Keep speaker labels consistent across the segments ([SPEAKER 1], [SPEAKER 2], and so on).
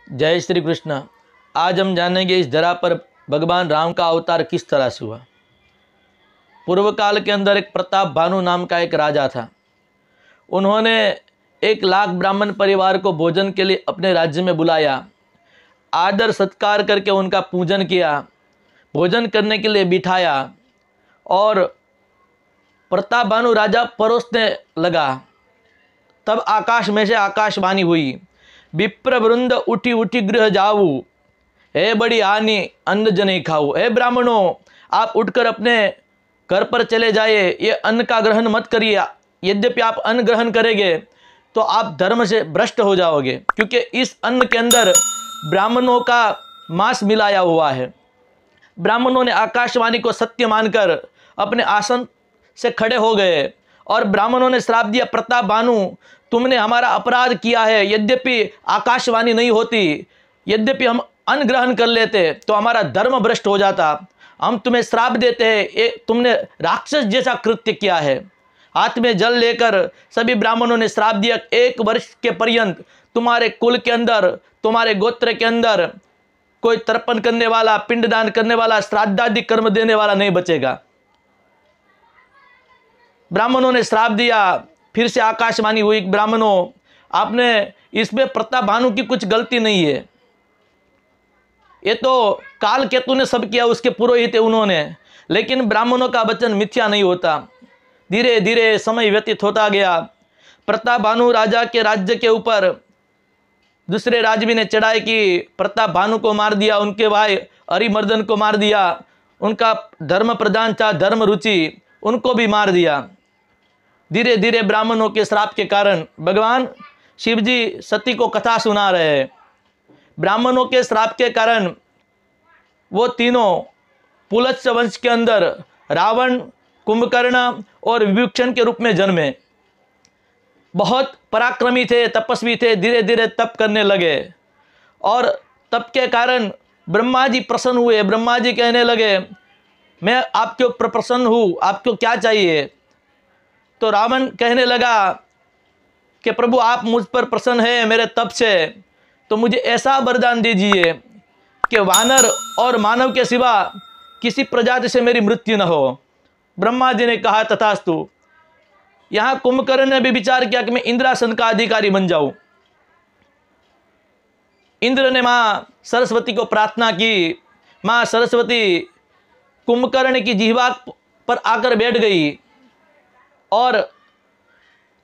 [SPEAKER 1] जय श्री कृष्ण। आज हम जानेंगे इस धरा पर भगवान राम का अवतार किस तरह से हुआ। पूर्व काल के अंदर एक प्रताप भानु नाम का एक राजा था। उन्होंने 1,00,000 ब्राह्मण परिवार को भोजन के लिए अपने राज्य में बुलाया, आदर सत्कार करके उनका पूजन किया, भोजन करने के लिए बिठाया और प्रताप भानु राजा परोसने लगा। तब आकाश में से आकाशवाणी हुई, विप्र वृंद उठी उठी गृह जाऊ, हे बड़ी हानि अन्न जने खाऊ। हे ब्राह्मणों, आप उठकर अपने घर पर चले जाइए, ये अन्न का ग्रहण मत करिए। यद्यपि आप अन्न ग्रहण करेंगे तो आप धर्म से भ्रष्ट हो जाओगे, क्योंकि इस अन्न के अंदर ब्राह्मणों का मांस मिलाया हुआ है। ब्राह्मणों ने आकाशवाणी को सत्य मानकर अपने आसन से खड़े हो गए और ब्राह्मणों ने श्राप दिया, प्रताप भानु तुमने हमारा अपराध किया है। यद्यपि आकाशवाणी नहीं होती, यद्यपि हम अन्न ग्रहण कर लेते तो हमारा धर्म भ्रष्ट हो जाता। हम तुम्हें श्राप देते हैं, ये तुमने राक्षस जैसा कृत्य किया है। हाथ में जल लेकर सभी ब्राह्मणों ने श्राप दिया, 1 वर्ष के पर्यंत तुम्हारे कुल के अंदर, तुम्हारे गोत्र के अंदर कोई तर्पण करने वाला, पिंडदान करने वाला, श्राद्धादि कर्म देने वाला नहीं बचेगा। ब्राह्मणों ने श्राप दिया। फिर से आकाशवाणी हुई, ब्राह्मणों आपने इसमें प्रताप भानु की कुछ गलती नहीं है, ये तो काल केतु ने सब किया, उसके पुरोहित है उन्होंने। लेकिन ब्राह्मणों का वचन मिथ्या नहीं होता। धीरे धीरे समय व्यतीत होता गया। प्रताप भानु राजा के राज्य के ऊपर दूसरे राजवी ने चढ़ाई की, प्रताप भानु को मार दिया, उनके भाई अरिमर्दन को मार दिया, उनका धर्म प्रधान था धर्म रुचि, उनको भी मार दिया। धीरे धीरे ब्राह्मणों के श्राप के कारण भगवान शिव जी सती को कथा सुना रहे हैं। ब्राह्मणों के श्राप के कारण वो तीनों पुलत्स वंश के अंदर रावण, कुंभकर्ण और विभीषण के रूप में जन्मे। बहुत पराक्रमी थे, तपस्वी थे, धीरे धीरे तप करने लगे और तप के कारण ब्रह्मा जी प्रसन्न हुए। ब्रह्मा जी कहने लगे, मैं आपके ऊपर प्रसन्न हूँ, आपको क्या चाहिए? तो रावण कहने लगा कि प्रभु आप मुझ पर प्रसन्न है मेरे तप से, तो मुझे ऐसा वरदान दीजिए कि वानर और मानव के सिवा किसी प्रजाति से मेरी मृत्यु न हो। ब्रह्मा जी ने कहा तथास्तु। यहाँ कुंभकर्ण ने भी विचार किया कि मैं इंद्रासन का अधिकारी बन जाऊं। इंद्र ने माँ सरस्वती को प्रार्थना की। माँ सरस्वती कुंभकर्ण की जिह्वा पर आकर बैठ गई और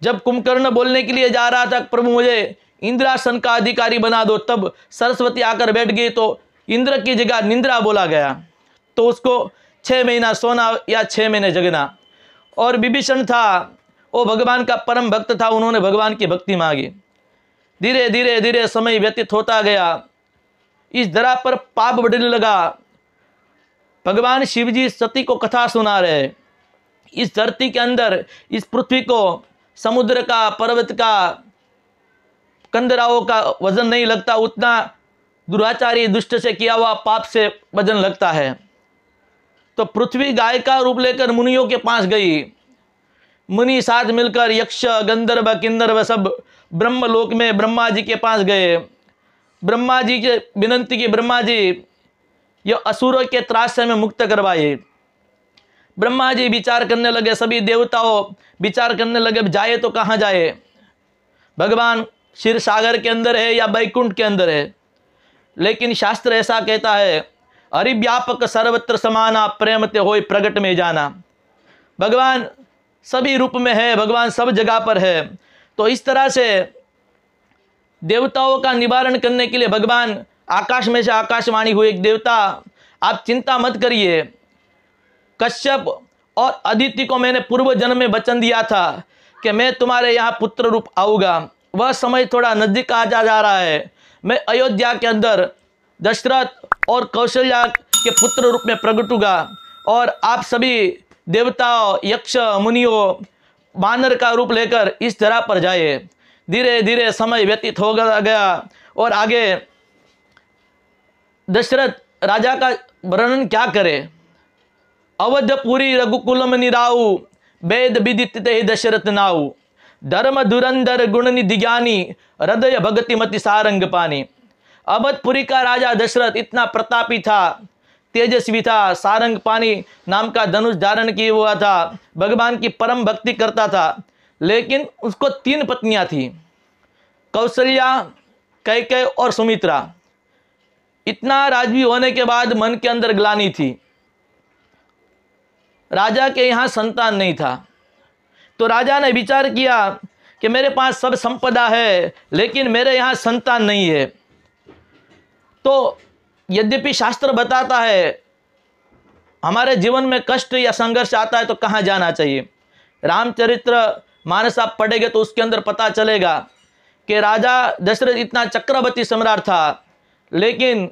[SPEAKER 1] जब कुंभकर्ण बोलने के लिए जा रहा था, प्रभु मुझे इंद्रासन का अधिकारी बना दो, तब सरस्वती आकर बैठ गई तो इंद्र की जगह निंद्रा बोला गया। तो उसको 6 महीना सोना या 6 महीने जगना। और विभीषण था, वो भगवान का परम भक्त था, उन्होंने भगवान की भक्ति मांगी। धीरे धीरे धीरे समय व्यतीत होता गया। इस धरा पर पाप बढ़ने लगा। भगवान शिव जी सती को कथा सुना रहे। इस धरती के अंदर, इस पृथ्वी को समुद्र का, पर्वत का, कंदराओं का वजन नहीं लगता, उतना दुराचारी दुष्ट से किया हुआ पाप से वजन लगता है। तो पृथ्वी गाय का रूप लेकर मुनियों के पास गई। मुनि साथ मिलकर यक्ष, गंधर्व, किन्नर सब ब्रह्मलोक में ब्रह्मा जी के पास गए। ब्रह्मा जी के विनंती की, ब्रह्मा जी ये असुरों के त्रास से हमें मुक्त करवाए। ब्रह्मा जी विचार करने लगे, सभी देवताओं विचार करने लगे, जाए तो कहाँ जाए? भगवान क्षीर सागर के अंदर है या बैकुंठ के अंदर है? लेकिन शास्त्र ऐसा कहता है, हरिव्यापक सर्वत्र समाना, प्रेम ते होय प्रगट में जाना। भगवान सभी रूप में है, भगवान सब जगह पर है। तो इस तरह से देवताओं का निवारण करने के लिए भगवान आकाश में से आकाशवाणी हुई, एक देवता आप चिंता मत करिए, कश्यप और अदिति को मैंने पूर्व जन्म में वचन दिया था कि मैं तुम्हारे यहाँ पुत्र रूप आऊँगा। वह समय थोड़ा नजदीक आ जा रहा है। मैं अयोध्या के अंदर दशरथ और कौशल्या के पुत्र रूप में प्रगटूंगा और आप सभी देवताओं, यक्ष, मुनियों, वानर का रूप लेकर इस धरा पर जाए। धीरे धीरे समय व्यतीत हो गया और आगे दशरथ राजा का वर्णन क्या करे। अवधपुरी रघुकुलम निराऊ, वेद विदित ते दशरथ नाऊ। धर्म धुरंधर गुण निधि ज्ञानी, हृदय भगति मति सारंग पानी। अवधपुरी का राजा दशरथ इतना प्रतापी था, तेजस्वी था, सारंग पानी नाम का धनुष धारण किए हुआ था, भगवान की परम भक्ति करता था। लेकिन उसको 3 पत्नियां थी, कौशल्या, कैकेयी और सुमित्रा। इतना राजवी होने के बाद मन के अंदर ग्लानि थी, राजा के यहाँ संतान नहीं था। तो राजा ने विचार किया कि मेरे पास सब संपदा है लेकिन मेरे यहाँ संतान नहीं है। तो यद्यपि शास्त्र बताता है हमारे जीवन में कष्ट या संघर्ष आता है तो कहाँ जाना चाहिए, रामचरित्र मानस आप पढ़ेंगे तो उसके अंदर पता चलेगा कि राजा दशरथ इतना चक्रवर्ती सम्राट था लेकिन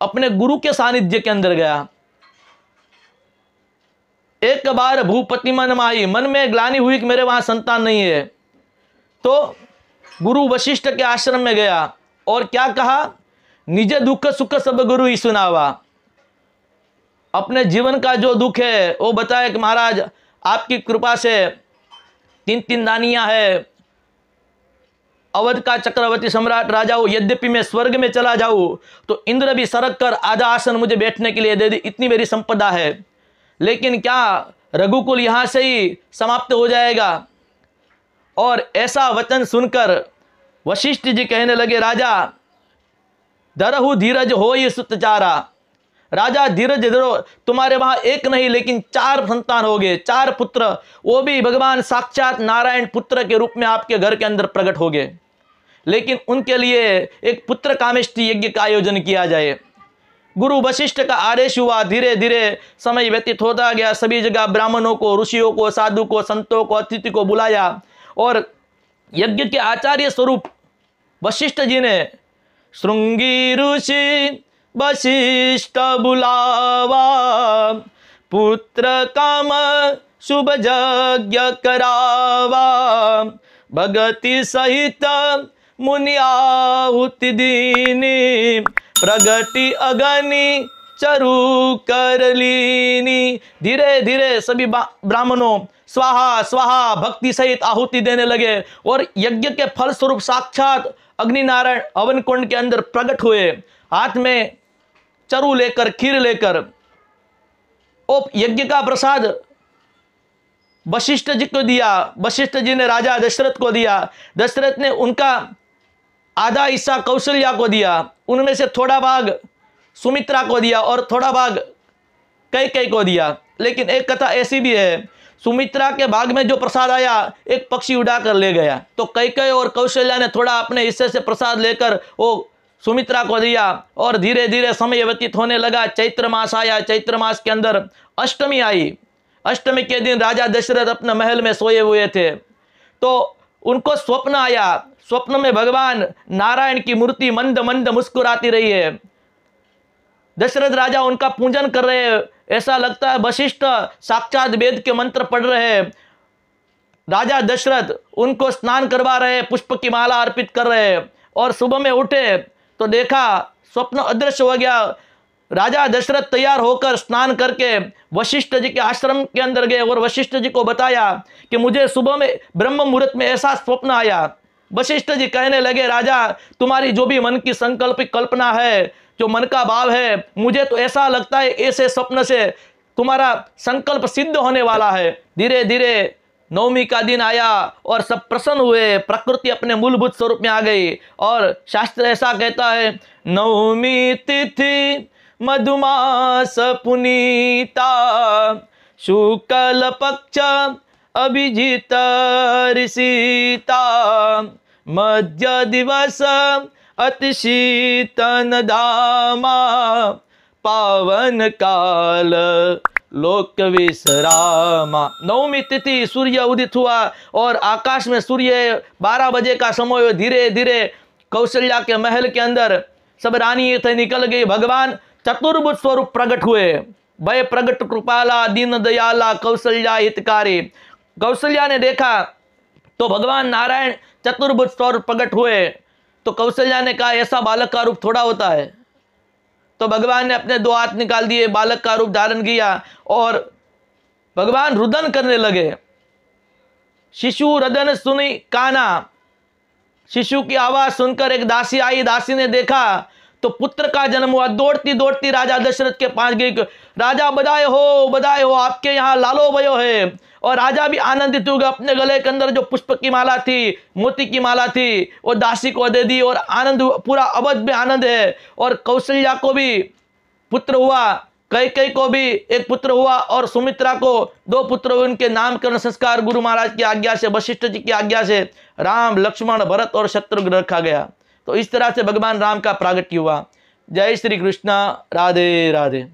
[SPEAKER 1] अपने गुरु के सानिध्य के अंदर गया। एक बार भूपति मन माही, मन में ग्लानि हुई कि मेरे वहां संतान नहीं है, तो गुरु वशिष्ठ के आश्रम में गया और क्या कहा, निज दुख सुख सब गुरु ही सुनावा। अपने जीवन का जो दुख है वो बताया कि महाराज आपकी कृपा से 3 दानियां है, अवध का चक्रवर्ती सम्राट राजा हो, यद्यपि मैं स्वर्ग में चला जाऊं तो इंद्र भी सरक कर आधा आसन मुझे बैठने के लिए दे दे, इतनी मेरी संपदा है। लेकिन क्या रघुकुल यहां से ही समाप्त हो जाएगा? और ऐसा वचन सुनकर वशिष्ठ जी कहने लगे, राजा धरहु धीरज हो ये सुतचारा। राजा धीरज धरो, तुम्हारे वहां एक नहीं लेकिन 4 संतान हो गए, 4 पुत्र, वो भी भगवान साक्षात नारायण पुत्र के रूप में आपके घर के अंदर प्रकट हो गए। लेकिन उनके लिए एक पुत्र कामेष्टि यज्ञ का आयोजन किया जाए। गुरु वशिष्ठ का आदेश हुआ। धीरे धीरे समय व्यतीत होता गया, सभी जगह ब्राह्मणों को, ऋषियों को, साधु को, संतों को, अतिथि को बुलाया और यज्ञ के आचार्य स्वरूप वशिष्ठ जी ने श्रृंगी ऋषि वशिष्ठ बुलावा, पुत्र काम शुभ यज्ञ करावा, भगति सहित मुनि आहुति दीनी, प्रगति अगनी चरु कर लीनी। धीरे धीरे सभी ब्राह्मणों स्वाहा स्वाहा भक्ति सहित आहुति देने लगे और यज्ञ के फल स्वरूप साक्षात अग्नि नारायण हवन कुंड के अंदर प्रकट हुए, हाथ में चरु लेकर, खीर लेकर। और यज्ञ का प्रसाद वशिष्ठ जी को दिया, वशिष्ठ जी ने राजा दशरथ को दिया, दशरथ ने उनका आधा हिस्सा कौशल्या को दिया, उनमें से थोड़ा भाग सुमित्रा को दिया और थोड़ा भाग कैकेयी को दिया। लेकिन एक कथा ऐसी भी है, सुमित्रा के भाग में जो प्रसाद आया एक पक्षी उड़ा कर ले गया, तो कैकेयी और कौशल्या ने थोड़ा अपने हिस्से से प्रसाद लेकर वो सुमित्रा को दिया। और धीरे धीरे समय व्यतीत होने लगा, चैत्र मास आया, चैत्र मास के अंदर अष्टमी आई। अष्टमी के दिन राजा दशरथ अपने महल में सोए हुए थे, तो उनको स्वप्न आया। स्वप्न में भगवान नारायण की मूर्ति मंद मंद मुस्कुराती रही है। दशरथ राजा उनका पूजन कर रहे हैं, ऐसा लगता है वशिष्ठ साक्षात वेद के मंत्र पढ़ रहे हैं। राजा दशरथ उनको स्नान करवा रहे, पुष्प की माला अर्पित कर रहे हैं। और सुबह में उठे तो देखा स्वप्न अदृश्य हो गया। राजा दशरथ तैयार होकर स्नान करके वशिष्ठ जी के आश्रम के अंदर गए और वशिष्ठ जी को बताया कि मुझे सुबह में ब्रह्म मुहूर्त में ऐसा स्वप्न आया। वशिष्ठ जी कहने लगे, राजा तुम्हारी जो भी मन की संकल्पित कल्पना है, जो मन का भाव है, मुझे तो ऐसा लगता है ऐसे स्वप्न से तुम्हारा संकल्प सिद्ध होने वाला है। धीरे धीरे नवमी का दिन आया और सब प्रसन्न हुए, प्रकृति अपने मूलभूत स्वरूप में आ गई। और शास्त्र ऐसा कहता है, नवमी तिथि मधुमास पुनीता, शुक्ल पक्ष अभिजित ऋषिता, मध्य दिवस अति शीतन धामा, पावन काल लोक विश्रामा। नवमी तिथि सूर्य उदित हुआ और आकाश में सूर्य 12 बजे का समय हुआ। धीरे धीरे कौशल्या के महल के अंदर सब रानी थे निकल गई। भगवान चतुर्भुज स्वरूप प्रकट हुए, भय प्रगट कृपाला दीन दयाला कौशल्या हितकारी। कौशल्या ने देखा तो भगवान नारायण चतुर्भुज स्वरूप प्रकट हुए। तो कौशल्या ने कहा, ऐसा बालक का रूप थोड़ा होता है। तो भगवान ने अपने 2 हाथ निकाल दिए, बालक का रूप धारण किया और भगवान रुदन करने लगे। शिशु रदन सुनी काना, शिशु की आवाज सुनकर एक दासी आई। दासी ने देखा तो पुत्र का जन्म हुआ। दौड़ती दौड़ती राजा दशरथ के पास गई। राजा बधाई हो, आपके यहाँ लालो भयो है। और राजा भी आनंदित हो गया। अपने गले के अंदर जो पुष्प की माला थी, मोती की माला थी, वो दासी को दे दी। और आनंद, पूरा अवध में आनंद है। और कौशल्या को भी पुत्र हुआ, कैकेयी को भी एक पुत्र हुआ, और सुमित्रा को 2 पुत्र हुए। उनके नामकरण संस्कार गुरु महाराज की आज्ञा से, वशिष्ठ जी की आज्ञा से राम, लक्ष्मण, भरत और शत्रुघ्न रखा गया। तो इस तरह से भगवान राम का प्रागट्य हुआ। जय श्री कृष्ण। राधे राधे।